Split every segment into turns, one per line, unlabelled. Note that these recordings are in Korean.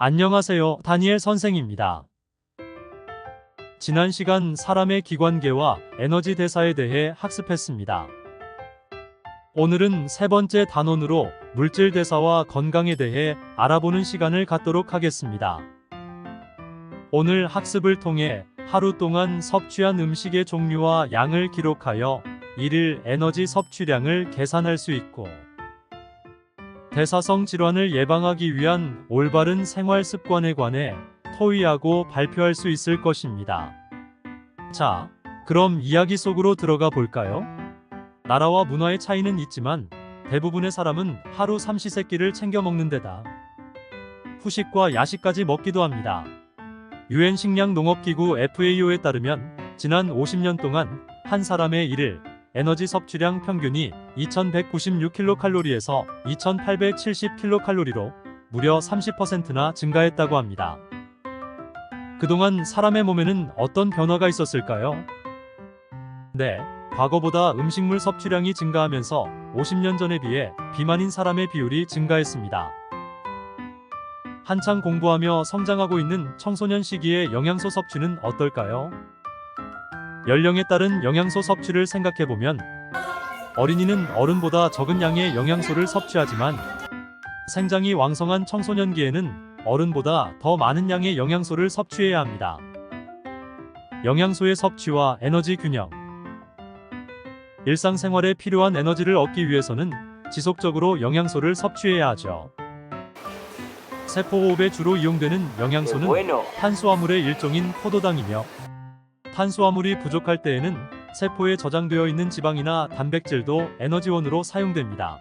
안녕하세요. 다니엘 선생입니다. 지난 시간 사람의 기관계와 에너지 대사에 대해 학습했습니다. 오늘은 세 번째 단원으로 물질 대사와 건강에 대해 알아보는 시간을 갖도록 하겠습니다. 오늘 학습을 통해 하루 동안 섭취한 음식의 종류와 양을 기록하여 일일 에너지 섭취량을 계산할 수 있고, 대사성 질환을 예방하기 위한 올바른 생활 습관에 관해 토의하고 발표할 수 있을 것입니다. 자, 그럼 이야기 속으로 들어가 볼까요? 나라와 문화의 차이는 있지만 대부분의 사람은 하루 삼시세끼를 챙겨 먹는 데다 후식과 야식까지 먹기도 합니다. 유엔 식량농업기구 FAO에 따르면 지난 50년 동안 한 사람의 일일 에너지 섭취량 평균이 2196kcal에서 2870kcal로 무려 30%나 증가했다고 합니다. 그동안 사람의 몸에는 어떤 변화가 있었을까요? 네, 과거보다 음식물 섭취량이 증가하면서 50년 전에 비해 비만인 사람의 비율이 증가했습니다. 한창 공부하며 성장하고 있는 청소년 시기의 영양소 섭취는 어떨까요? 연령에 따른 영양소 섭취를 생각해보면 어린이는 어른보다 적은 양의 영양소를 섭취하지만 생장이 왕성한 청소년기에는 어른보다 더 많은 양의 영양소를 섭취해야 합니다. 영양소의 섭취와 에너지 균형. 일상생활에 필요한 에너지를 얻기 위해서는 지속적으로 영양소를 섭취해야 하죠. 세포호흡에 주로 이용되는 영양소는 탄수화물의 일종인 포도당이며, 탄수화물이 부족할 때에는 세포에 저장되어 있는 지방이나 단백질도 에너지원으로 사용됩니다.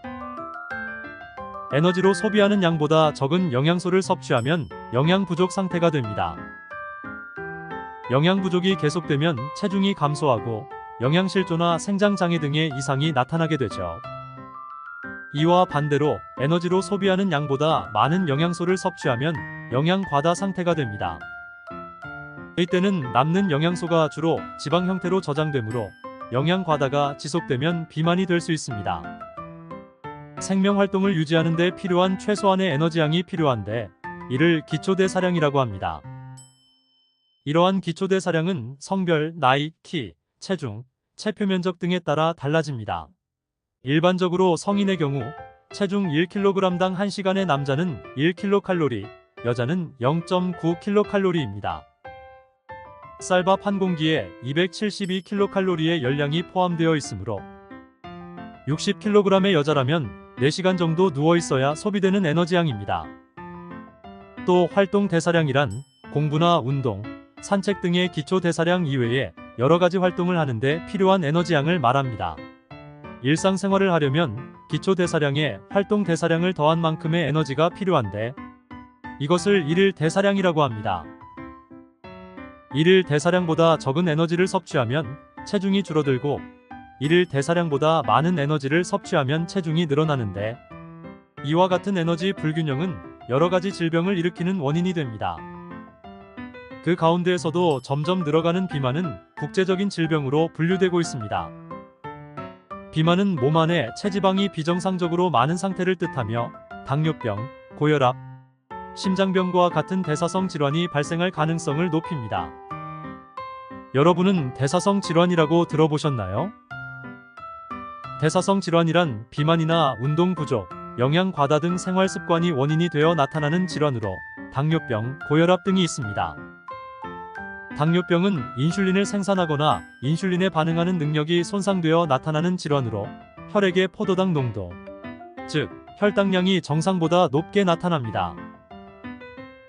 에너지로 소비하는 양보다 적은 영양소를 섭취하면 영양 부족 상태가 됩니다. 영양 부족이 계속되면 체중이 감소하고 영양실조나 생장장애 등의 이상이 나타나게 되죠. 이와 반대로 에너지로 소비하는 양보다 많은 영양소를 섭취하면 영양 과다 상태가 됩니다. 이때는 남는 영양소가 주로 지방 형태로 저장되므로 영양 과다가 지속되면 비만이 될 수 있습니다. 생명 활동을 유지하는 데 필요한 최소한의 에너지량이 필요한데 이를 기초대사량이라고 합니다. 이러한 기초대사량은 성별, 나이, 키, 체중, 체표 면적 등에 따라 달라집니다. 일반적으로 성인의 경우 체중 1kg당 1시간의 남자는 1kcal, 여자는 0.9kcal입니다. 쌀밥 한 공기에 272kcal의 열량이 포함되어 있으므로 60kg의 여자라면 4시간 정도 누워 있어야 소비되는 에너지량입니다. 또 활동 대사량이란 공부나 운동, 산책 등의 기초 대사량 이외에 여러 가지 활동을 하는데 필요한 에너지량을 말합니다. 일상생활을 하려면 기초 대사량에 활동 대사량을 더한 만큼의 에너지가 필요한데 이것을 일일 대사량이라고 합니다. 일일 대사량보다 적은 에너지를 섭취하면 체중이 줄어들고 일일 대사량보다 많은 에너지를 섭취하면 체중이 늘어나는데, 이와 같은 에너지 불균형은 여러 가지 질병을 일으키는 원인이 됩니다. 그 가운데에서도 점점 늘어가는 비만은 국제적인 질병으로 분류되고 있습니다. 비만은 몸 안에 체지방이 비정상적으로 많은 상태를 뜻하며 당뇨병, 고혈압, 심장병과 같은 대사성 질환이 발생할 가능성을 높입니다. 여러분은 대사성 질환이라고 들어보셨나요? 대사성 질환이란 비만이나 운동 부족, 영양 과다 등 생활 습관이 원인이 되어 나타나는 질환으로 당뇨병, 고혈압 등이 있습니다. 당뇨병은 인슐린을 생산하거나 인슐린에 반응하는 능력이 손상되어 나타나는 질환으로 혈액의 포도당 농도, 즉 혈당량이 정상보다 높게 나타납니다.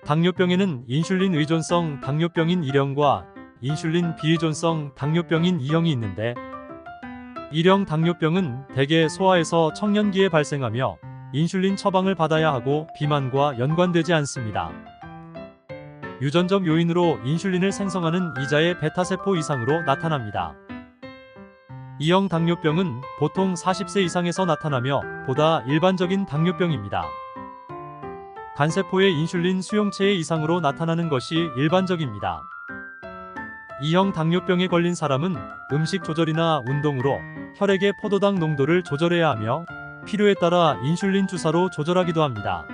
당뇨병에는 인슐린 의존성 당뇨병인 1형과 인슐린 비의존성 당뇨병인 2형이 있는데, 1형 당뇨병은 대개 소아에서 청년기에 발생하며 인슐린 처방을 받아야 하고 비만과 연관되지 않습니다. 유전적 요인으로 인슐린을 생성하는 이자의 베타세포 이상으로 나타납니다. 2형 당뇨병은 보통 40세 이상에서 나타나며 보다 일반적인 당뇨병입니다. 간세포의 인슐린 수용체 이상으로 나타나는 것이 일반적입니다. 2형 당뇨병에 걸린 사람은 음식 조절이나 운동으로 혈액의 포도당 농도를 조절해야 하며 필요에 따라 인슐린 주사로 조절하기도 합니다.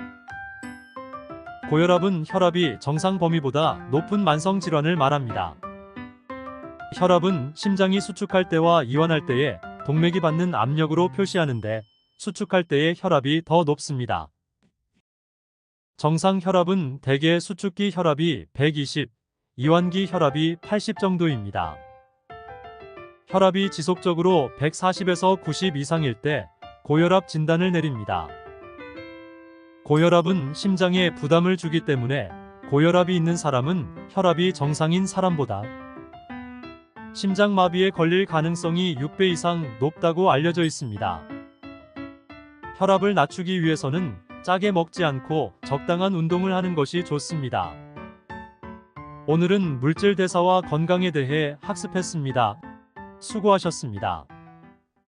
고혈압은 혈압이 정상 범위보다 높은 만성 질환을 말합니다. 혈압은 심장이 수축할 때와 이완할 때에 동맥이 받는 압력으로 표시하는데 수축할 때의 혈압이 더 높습니다. 정상 혈압은 대개 수축기 혈압이 120, 이완기 혈압이 80 정도입니다. 혈압이 지속적으로 140에서 90 이상일 때 고혈압 진단을 내립니다. 고혈압은 심장에 부담을 주기 때문에 고혈압이 있는 사람은 혈압이 정상인 사람보다 심장마비에 걸릴 가능성이 6배 이상 높다고 알려져 있습니다. 혈압을 낮추기 위해서는 짜게 먹지 않고 적당한 운동을 하는 것이 좋습니다. 오늘은 물질 대사와 건강에 대해 학습했습니다. 수고하셨습니다.